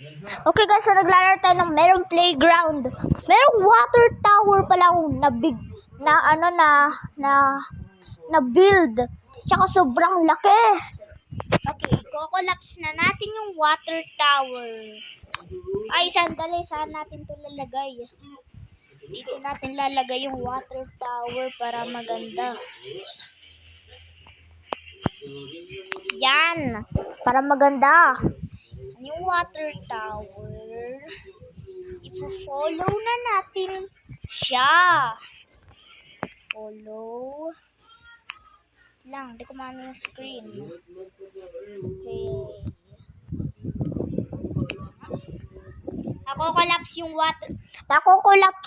Okay guys, so naglalaro tayo ng merong playground. Merong water tower pa lang na build. Tsaka sobrang laki. Okay, kukolapse na natin yung water tower. Ay, sandali, saan natin ito lalagay? Dito natin lalagay yung water tower para maganda. Yan, para maganda. Yung water tower, i-follow na natin siya. Follow. Lang, di ko maano yung screen. Okay. Nako-collapse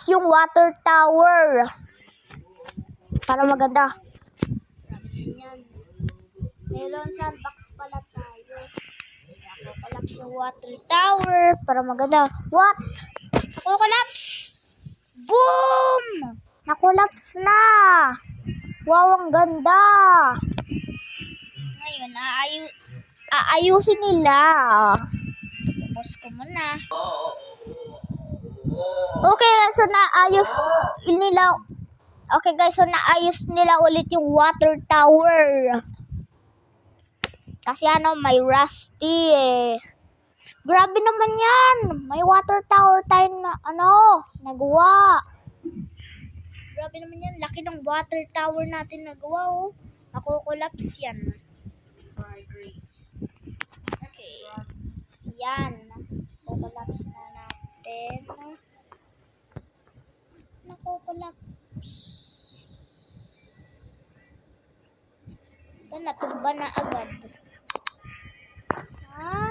yung water tower. Para maganda. Yan. Meron sandbox pala tayo. Nako-collapse yung water tower para maganda. What? Nako-collapse. Boom! Nakolapse na. Wow, ang ganda. Ngayon, aayusin nila. Tapos ko muna. Okay, so naayos nila. Okay guys, so naayos nila ulit yung water tower. Kasi may rusty eh. Grabe naman yan. May water tower tayo na nagawa. Grabe naman yan. Laki ng water tower natin nagawa oh. Nako-collapse yan. Okay. Yan. Nako-collapse na natin. Nako-collapse. Ito, natumba na agad. Ha?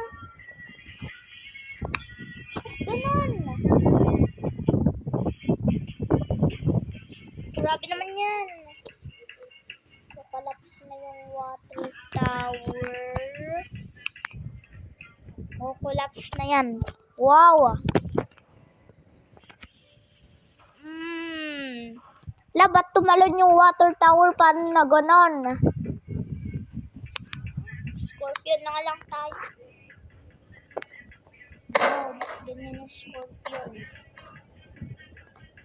Ganun. Grabe naman yan. Nako-collapse na yung water tower. Nako-collapse na yan. Wow. Ba't tumalon yung water tower? Paano na ganon? Scorpion na nga lang tayo. Oh, ba't ganyan yung scorpion?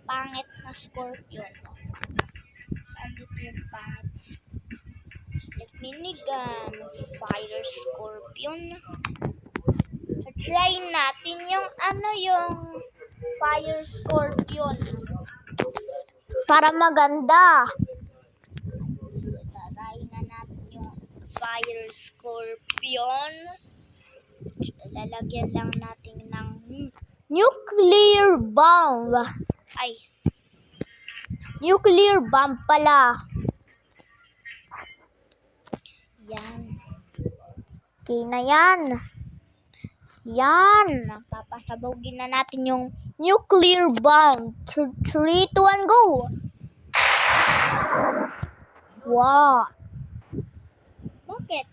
Pangit na scorpion. Saan dito yung pangit? Split minigun. Fire scorpion. So, try natin yung yung fire scorpion. Para maganda. Try na natin yung fire scorpion. Lalagyan lang natin ng nuclear bomb. Ay. Nuclear bomb pala. Yan. Okay na yan. Yan. Papasabugin na natin yung nuclear bomb. 3, 2, 1, go! Wow. Bakit?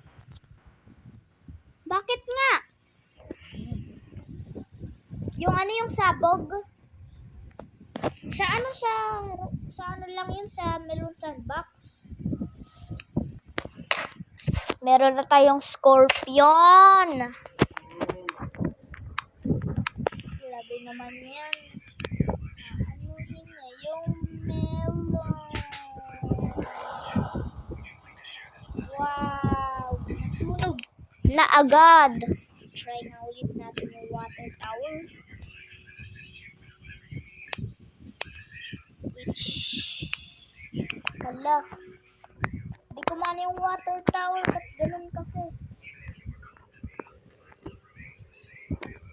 Bakit nga? Yung sabog? Sa lang yun, sa melon sandbox. Meron na tayong scorpion. Grabe naman yan. Anuhin niya yung melon. Wow. Nasunog na agad. Try na ulit natin yung water tower. Hala. Di ko man yung water tower. Ba't ganun kasi?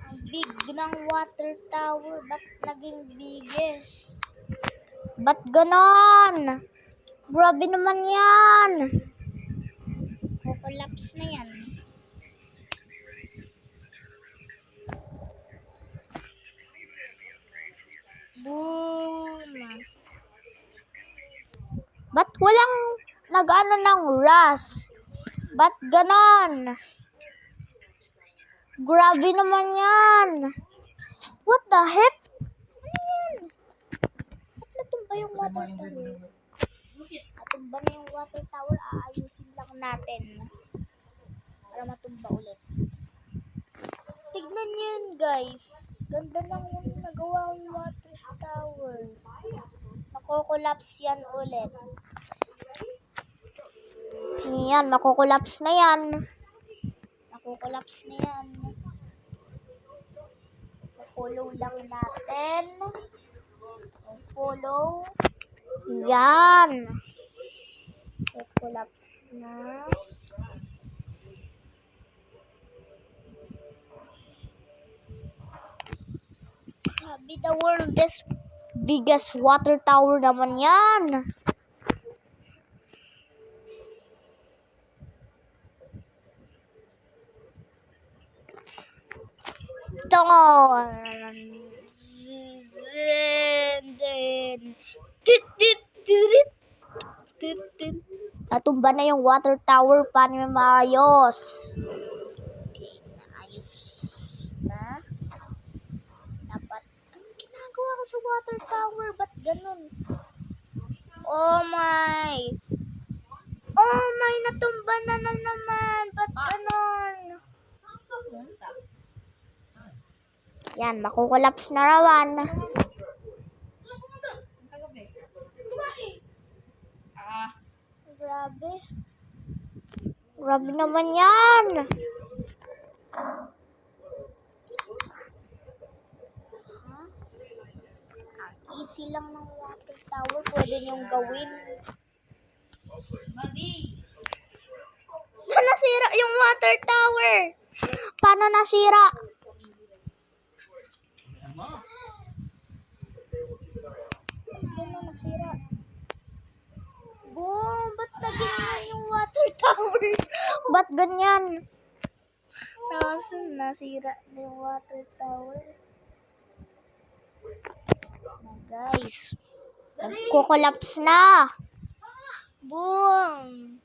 Ang big ng water tower. Ba't naging biggest? Ba't ganon? Grabe naman yan. Collapse na yan. Boom. Ba't walang nag-ano ng rust? Ba't ganon? Grabe naman yan. What the heck? Ano yan? Ba't natumba yung water tower? Natumba na yung water tower. Aayusin lang natin. Para matumba ulit. Tignan niyo yun, guys. Ganda ng nagawa yung water tower. Makokolaps yan ulit. Yan, makokolaps na yan. Makokolaps na yan. Follow lang natin. Follow. Yan. Makokolaps na. Sabi the world's biggest water tower naman yan. Natumba na yung water tower. Paano yung maayos? Okay, naayos na. Dapat, anong ginagawa ko sa water tower? Ba't ganun? Oh my! Oh my! Natumba na naman! Ba't ganun? Yan, makukolaps na rawan. Grabe. Grabe naman yan. Easy lang ng water tower. Pwede niyong gawin. Nasira yung water tower. Paano nasira? Paano nasira? Boom! Ba't na ganyan yung water tower? Ba't ganyan? Nasira na yung water tower. Na guys. Nagkukolaps na. Boom!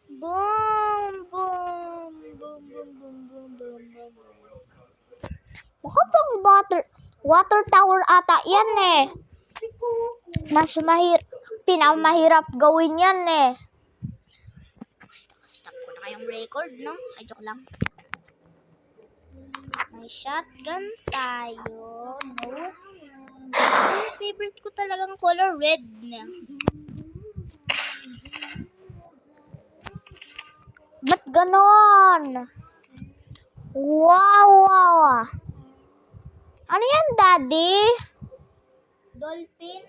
Boom! Boom! Boom! Boom! Boom! Boom! Boom! Boom! Mukhang pang water tower ata yan eh. Mas pinamahirap gawin yan eh. Stop ko na kayong record, no? Ay, joke lang. May shotgun tayo, no? Yung favorite ko talagang color red na. Ba't ganon? Wow, wow. Ano yan, Daddy? Dolphin?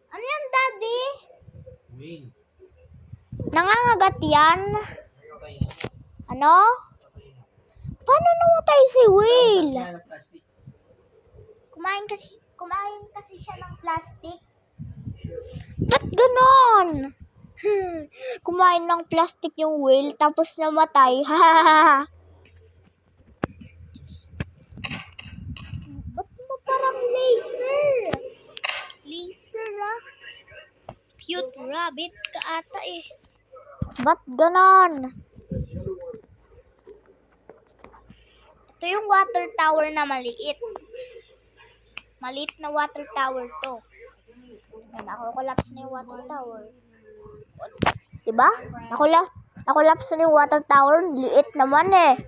Ano yan, Daddy? Wing. Nangangagat yan? Ano? Paano namatay si Will? Kumain kasi siya ng plastic. Ba't ganon? Kumain ng plastic yung Will, tapos namatay. Ba't mo parang laser? Laser ah. Cute rabbit ka ata eh. Ba't ganon? Ito yung water tower na maliit. Maliit na water tower to. Nakukolaps na yung water tower. Diba? Nakulaps na yung water tower. Liit naman eh.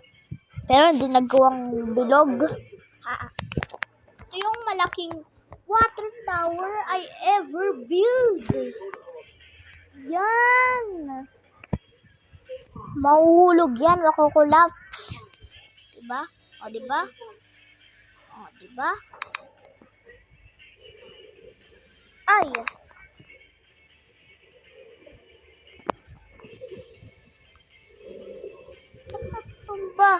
Pero hindi nagawang bilog. Ito yung malaking water tower I ever build. Yan. Mahuhulog yan. Makukulaps. Diba? O, diba? O, diba? Ay! Tumba.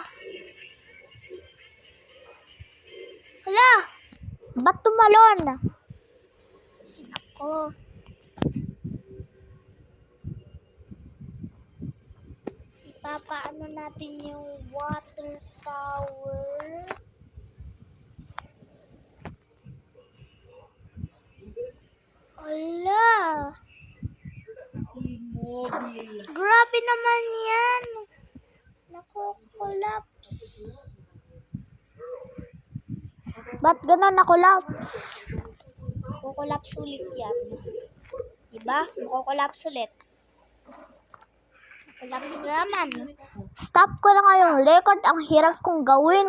Hala! Ba't tumalon? Ako. Ipapaano natin yung water tower. Hala! Grabe naman yan. Nakukolaps. Ba't gano'n nakolaps? Nakukolaps ulit yan. Diba? Nakukolaps ulit. Collapse na naman. Stop ko na ngayong record. Ang hirap kong gawin.